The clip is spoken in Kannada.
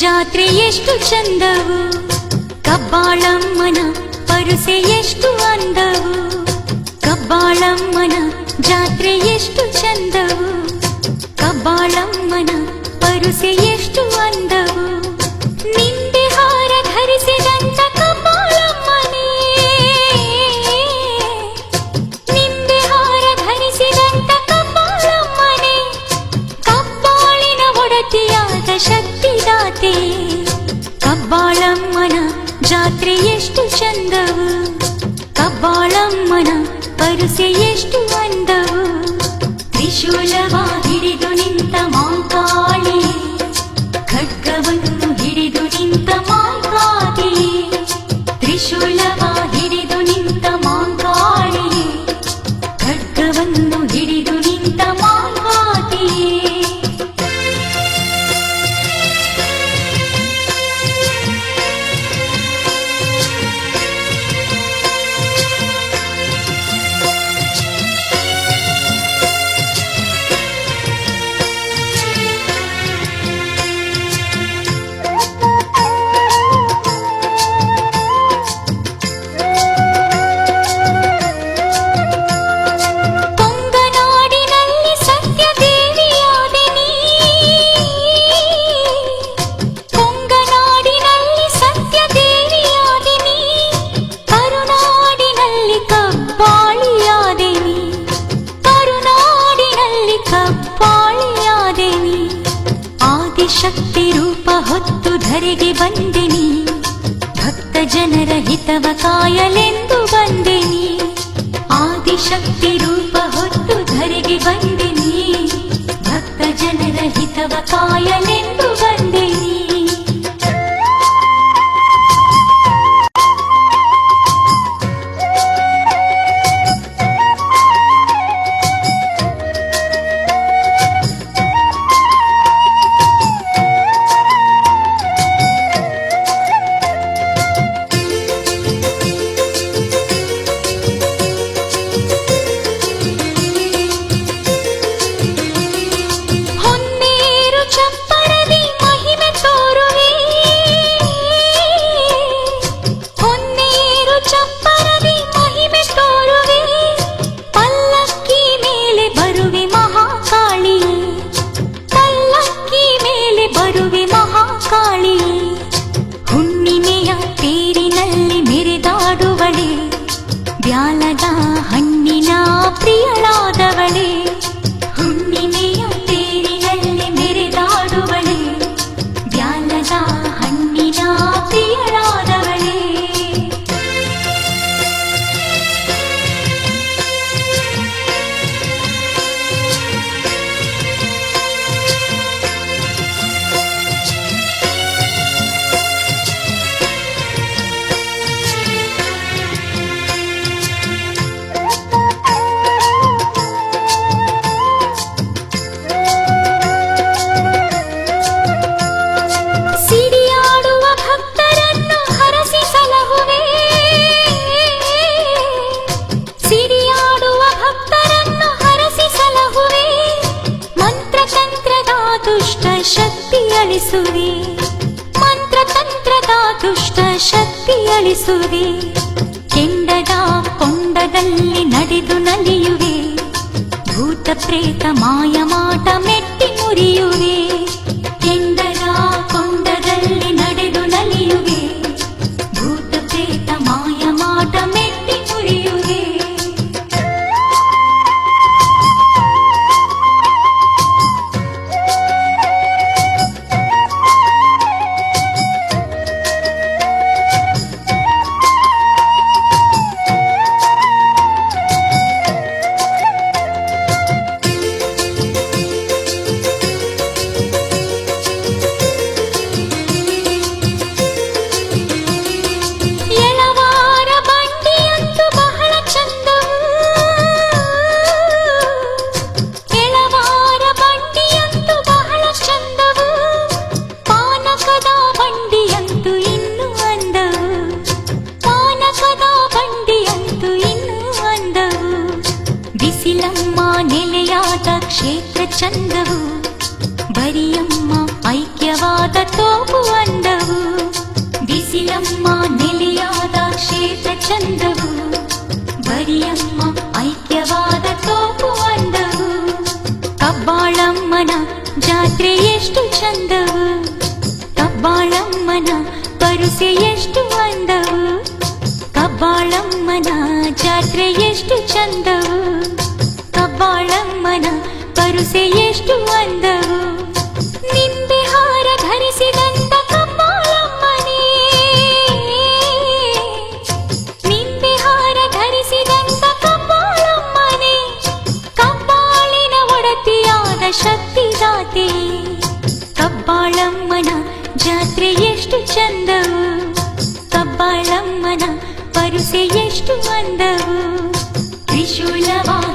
ಜಾತ್ರೆ ಎಷ್ಟು ಚಂದವು, ಕಬ್ಬಾಳಮ್ಮನ ಪರುಸೆ ಎಷ್ಟು ಅಂದವು. ಕಬ್ಬಾಳಮ್ಮನ ಜಾತ್ರೆ ಎಷ್ಟು ಚಂದವು, ಕಬ್ಬಾಳಮ್ಮನ ಪರುಸೆ ಎಷ್ಟು ಅಂದವು. ನಿಂಬೆ ಹಾರ ಧರಿಸಿದಂತ ಕಬ್ಬಾಳಮ್ಮನೇ, ನಿಂಬೆ ಹಾರ ಧರಿಸಿದಂತ ಕಬ್ಬಾಳಮ್ಮನೇ, ಕಬ್ಬಾಳಿನ ಒಡತಿಯಾದ ಶಕ್ತಿದಾತೆ. ಕಬ್ಬಾಳಮ್ಮನ ಜಾತ್ರೆ ಎಷ್ಟು ಚಂದವು, ಕಬ್ಬಾಳಮ್ಮನ ಪರುಸೆ ಎಷ್ಟು ಅಂದವು. ತ್ರಿಶೂಲವ ಹಿಡಿದು ನಿಂತ ಮಾಂಕಾಳಿ, ಖಡ್ಗವನ್ನು ಹಿಡಿದು ನಿಂತ ಮಾಂಕಾಳಿ. ತ್ರಿಶೂಲವ ಹಿಡಿದು ನಿಂತ ಮಾಂಕಾಳಿ, ಖಡ್ಗವನ್ನು ಹಿಡಿದು ನಿಂತ ಮಾಂಕಾಳಿ. ಶಕ್ತಿ ರೂಪ ಹೊತ್ತು ಧರೆಗೆ ಬಂದೆನಿ, ಭಕ್ತ ಜನರ ಹಿತವ ಕಾಯಲೆಂದು ಬಂದೆನಿ. ಆದಿಶಕ್ತಿ ರೂಪ ಹೊತ್ತು ಧರೆಗೆ ಬಂದೆನಿ, ಭಕ್ತ ಜನರ ಹಿತವ ಕಾಯಲೆಂದು ಬಂದೆನಿ. ಹುಣ್ಣಿಮೆಯ ತೇರಿನಲ್ಲಿ ಮೆರೆದಾಡುವಳೆ, ಬ್ಯಾಲದ ಹಣ್ಣಿನ ಪ್ರಿಯಳಾದವಳೆ. ಹುಣ್ಣಿಮೆಯ ತೇರಿನಲ್ಲಿ ಮೆರೆದಾಡುವಳೆ, ಬ್ಯಾಲದ ಹಣ್ಣಿನ ಪ್ರಿಯಳಾದವಳೆ. ಶಕ್ತಿ ಅಳಿಸುವೆ, ಮಂತ್ರ ತಂತ್ರದ ದುಷ್ಟ ಶಕ್ತಿ ಅಳಿಸುವೆ. ಕೆಂಡದ ಕೊಂಡದಲ್ಲಿ ನಡೆದು ನಲಿಯುವೆ, ಭೂತ ಪ್ರೇತ ಮಾಯ ಮಾಟ ಮೆಟ್ಟಿ ಮುರಿಯುವೆ. ಕೆಂಡದ ಕೊಂಡದಲ್ಲಿ ನಡೆದು ನಲಿಯುವೆ, ಭೂತ ಪ್ರೇತ ಮಾಯ ಮಾಟ ಮೆಟ್ಟಿ ಮುರಿಯುವೆ. ಕ್ಷೇತ್ರ ಚಂದವು ಬರಿಯಮ್ಮ ಐಕ್ಯವಾ ಐಕ್ಯವಾದ ತೋಪು ಅಂದವು ಬಿಸಿಲಮ್ಮ ನೆಲೆಯಾದ ಕ್ಷೇತ್ರ ಚಂದವು ಬರಿಯಮ್ಮ ಐಕ್ಯವಾದ ತೋಪು ಅಂದವು ಕಬ್ಬಾಳಮ್ಮನ ಜಾತ್ರೆ ಎಷ್ಟು ಚಂದವು ಕಬ್ಬಾಳಮ್ಮನ ಪರುಸೆ ಎಷ್ಟು ಅಂದವು ಕಬ್ಬಾಳಮ್ಮನ ಜಾತ್ರೆ ಎಷ್ಟು ಚಂದವು ಕಬ್ಬಾಳಮ್ಮನ ಪರುಸೆ ಎಷ್ಟು ಅಂದವು ನಿಂಬೆ ಹಾರ ಧರಿಸಿದಂತ ಕಬ್ಬಾಳಮ್ಮನೇ ನಿಂಬೆ ಹಾರ ಧರಿಸಿದಂತ ಕಬ್ಬಾಳಮ್ಮನೇ ಕಬ್ಬಾಳಿನ ಒಡತಿಯಾದ ಶಕ್ತಿದಾತೆ ಕಬ್ಬಾಳಮ್ಮನ ಜಾತ್ರೆ ಎಷ್ಟು ಚಂದವು ಕಬ್ಬಾಳಮ್ಮನ ಪರುಸೆ ಎಷ್ಟು ಅಂದವು ತ್ರಿಶೂಲವಾಹಿ